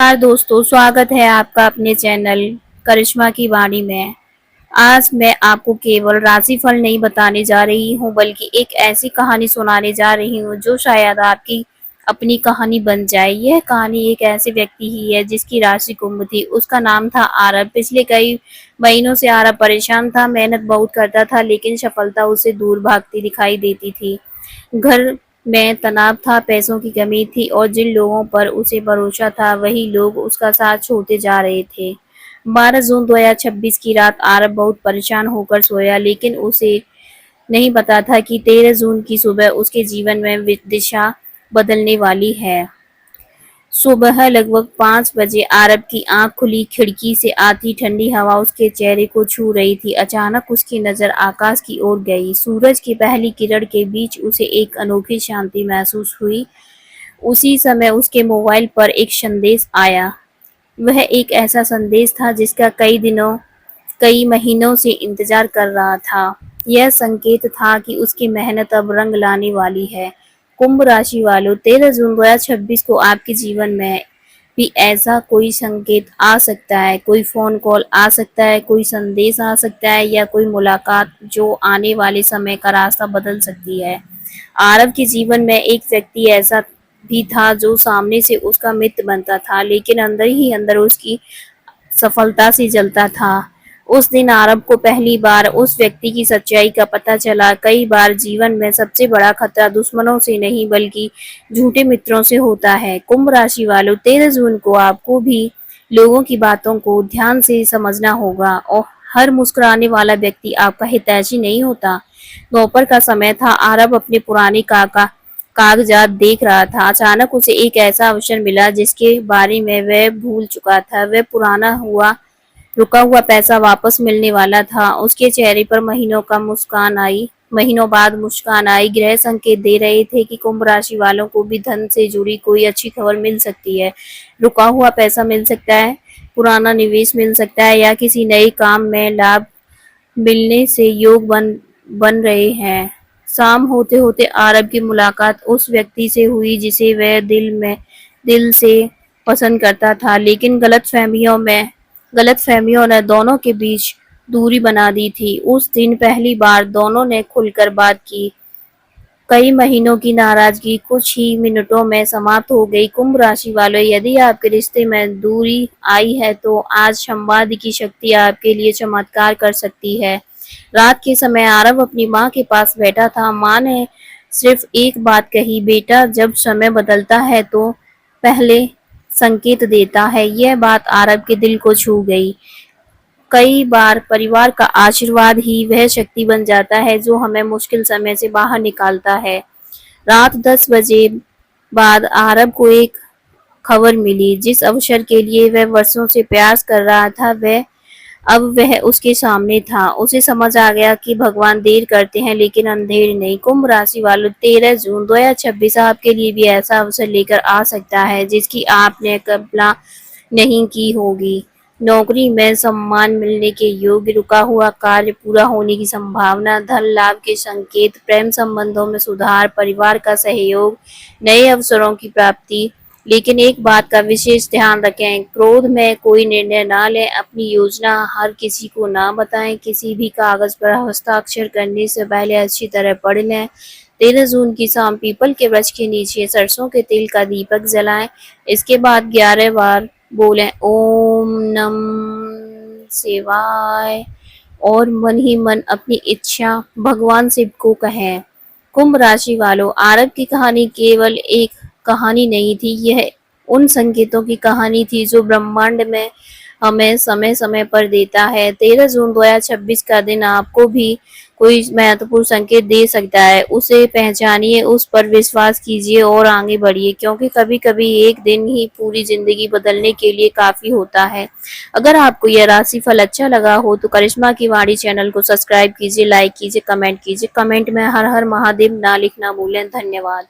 नमस्कार दोस्तों, स्वागत है आपका अपने चैनल करिश्मा की वाणी में। आज मैं आपको केवल राशिफल नहीं बताने जा रही हूँ, बल्कि एक ऐसी कहानी सुनाने जा रही हूँ जो शायद आपकी अपनी कहानी बन जाए। यह कहानी एक ऐसे व्यक्ति ही है जिसकी राशि कुंभ थी। उसका नाम था आरब। पिछले कई महीनों से आरब परेशान था, मेहनत बहुत करता था, लेकिन सफलता उसे दूर भागती दिखाई देती थी। घर में तनाव था, पैसों की कमी थी और जिन लोगों पर उसे भरोसा था वही लोग उसका साथ छोड़ते जा रहे थे। 12 जून 2026 की रात आरब बहुत परेशान होकर सोया, लेकिन उसे नहीं पता था कि 13 जून की सुबह उसके जीवन में दिशा बदलने वाली है। सुबह लगभग 5 बजे आरब की आंख खुली। खिड़की से आती ठंडी हवा उसके चेहरे को छू रही थी। अचानक उसकी नजर आकाश की ओर गई। सूरज की पहली किरण के बीच उसे एक अनोखी शांति महसूस हुई। उसी समय उसके मोबाइल पर एक संदेश आया। वह एक ऐसा संदेश था जिसका कई महीनों से इंतजार कर रहा था। यह संकेत था कि उसकी मेहनत अब रंग लाने वाली है। कुंभ राशि वालों, 13 जून 2026 को आपके जीवन में भी ऐसा कोई संकेत आ सकता है। कोई फोन कॉल आ सकता है, कोई संदेश आ सकता है, या कोई मुलाकात जो आने वाले समय का रास्ता बदल सकती है। आरव के जीवन में एक व्यक्ति ऐसा भी था जो सामने से उसका मित्र बनता था, लेकिन अंदर ही अंदर उसकी सफलता से जलता था। उस दिन आरब को पहली बार उस व्यक्ति की सच्चाई का पता चला। कई बार जीवन में सबसे बड़ा खतरा दुश्मनों से नहीं, बल्कि झूठे मित्रों से होता है। कुंभ राशि वालों, 13 जून को आपको भी लोगों की बातों को ध्यान से समझना होगा, और हर मुस्कुराने वाला व्यक्ति आपका हितैषी नहीं होता। दोपहर का समय था। आरब अपने पुराने कागजात देख रहा था। अचानक उसे एक ऐसा अवसर मिला जिसके बारे में वह भूल चुका था। वह रुका हुआ पैसा वापस मिलने वाला था। उसके चेहरे पर महीनों बाद मुस्कान आई। ग्रह संकेत दे रहे थे कि कुंभ राशि वालों को भी धन से जुड़ी कोई अच्छी खबर मिल सकती है। रुका हुआ पैसा मिल सकता है, पुराना निवेश मिल सकता है, या किसी नए काम में लाभ मिलने से योग बन रहे हैं। शाम होते होते आरब की मुलाकात उस व्यक्ति से हुई जिसे वह दिल से पसंद करता था, लेकिन गलतफहमियों ने दोनों के बीच दूरी बना दी थी। उस दिन पहली बार दोनों ने खुलकर बात की। कई महीनों की नाराजगी कुछ ही मिनटों में समाप्त हो गई। कुंभ राशि वालों, यदि आपके रिश्ते में दूरी आई है तो आज संवाद की शक्ति आपके लिए चमत्कार कर सकती है। रात के समय आरव अपनी माँ के पास बैठा था। माँ ने सिर्फ एक बात कही, बेटा, जब समय बदलता है तो पहले संकेत देता है। यह बात आरव के दिल को छू गई। कई बार परिवार का आशीर्वाद ही वह शक्ति बन जाता है जो हमें मुश्किल समय से बाहर निकालता है। रात 10 बजे बाद आरब को एक खबर मिली। जिस अवसर के लिए वह वर्षों से प्रयास कर रहा था, वह उसके सामने था। उसे समझ आ गया कि भगवान देर करते हैं लेकिन अंधेर नहीं। कुंभ राशि वालों, 13 जून 2026 आपके लिए भी ऐसा अवसर लेकर आ सकता है जिसकी आपने कल्पना नहीं की होगी। नौकरी में सम्मान मिलने के योग्य, रुका हुआ कार्य पूरा होने की संभावना, धन लाभ के संकेत, प्रेम संबंधों में सुधार, परिवार का सहयोग, नए अवसरों की प्राप्ति। लेकिन एक बात का विशेष ध्यान रखें, क्रोध में कोई निर्णय ना लें, अपनी योजना हर किसी को ना बताएं, किसी भी कागज पर हस्ताक्षर करने से पहले अच्छी तरह पढ़ लें। 13 जून की शाम पीपल के वृक्ष के नीचे सरसों के तेल का दीपक जलाएं। इसके बाद 11 बार बोलें ओम नम शिवाय, और मन ही मन अपनी इच्छा भगवान शिव को कहें। कुंभ राशि वालों, आरब की कहानी केवल एक कहानी नहीं थी, यह उन संकेतों की कहानी थी जो ब्रह्मांड में हमें समय समय पर देता है। 13 जून 2026 का दिन आपको भी कोई महत्वपूर्ण संकेत दे सकता है। उसे पहचानिए, उस पर विश्वास कीजिए और आगे बढ़िए, क्योंकि कभी कभी एक दिन ही पूरी जिंदगी बदलने के लिए काफी होता है। अगर आपको यह राशिफल अच्छा लगा हो तो करिश्मा की वाणी चैनल को सब्सक्राइब कीजिए, लाइक कीजिए, कमेंट कीजिए। कमेंट में हर हर महादेव ना लिखना भूलें। धन्यवाद।